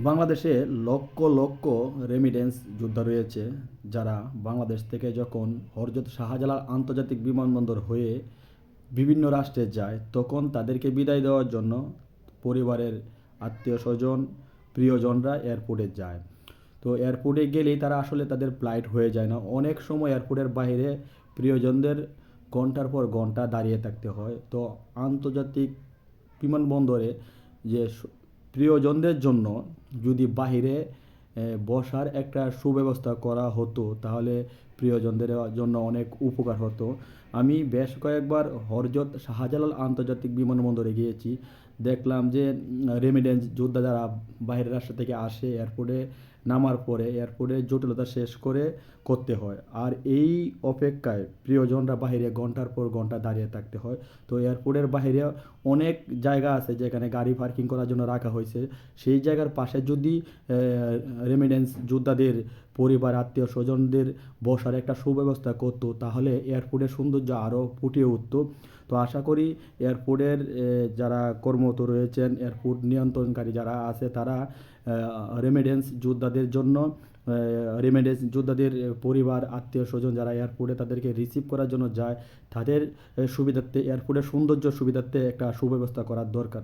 বাংলাদেশে লক্ষ লক্ষ রেমিটেন্স যোদ্ধা রয়েছে, যারা বাংলাদেশ থেকে যখন হযরত শাহজালাল আন্তর্জাতিক বিমানবন্দর হয়ে বিভিন্ন রাষ্ট্রে যায়, তখন তাদেরকে বিদায় দেওয়ার জন্য পরিবারের আত্মীয় স্বজন, প্রিয়জনরা এয়ারপোর্টে যায়। তো এয়ারপোর্টে গেলেই তারা আসলে তাদের ফ্লাইট হয়ে যায় না, অনেক সময় এয়ারপোর্টের বাইরে প্রিয়জনদের ঘন্টার পর ঘন্টা দাঁড়িয়ে থাকতে হয়। তো আন্তর্জাতিক বিমানবন্দরে যে প্রিয়জনদের জন্য যদি বাহিরে বসার একটা সুব্যবস্থা করা হতো, তাহলে প্রিয়জনদের জন্য অনেক উপকার হতো। আমি বেশ কয়েকবার হযরত শাহজালাল আন্তর্জাতিক বিমানবন্দরে গিয়েছি। দেখলাম যে রেমিটেন্স যোদ্ধা যারা বাইরের রাষ্ট্র থেকে আসে, এয়ারপোর্টে নামার পরে এয়ারপোর্টে জটিলতা শেষ করে করতে হয়, আর এই অপেক্ষায় প্রিয়জনরা বাইরে ঘন্টার পর ঘন্টা দাঁড়িয়ে থাকতে হয়। তো এয়ারপোর্টের বাইরে অনেক জায়গা আছে যেখানে গাড়ি পার্কিং করার জন্য রাখা হয়েছে। সেই জায়গার পাশে যদি রেমিটেন্স যোদ্ধাদের পরিবার, আত্মীয় স্বজনদের বসার একটা সুব্যবস্থা করতো, তাহলে এয়ারপোর্টের সৌন্দর্য আরও ফুটিয়ে উঠতো। তো আশা করি এয়ারপোর্টের যারা কর্মরত রয়েছেন, এয়ারপোর্ট নিয়ন্ত্রণকারী যারা আছে, তারা রেমিটেন্স যোদ্ধাদের জন্য, রেমিটেন্স যোদ্ধাদের পরিবার, আত্মীয় স্বজন যারা এয়ারপোর্টে তাদেরকে রিসিভ করার জন্য যায়, তাদের সুবিধার্থে, এয়ারপোর্টের সৌন্দর্য সুবিধার্থে একটা সুব্যবস্থা করার দরকার।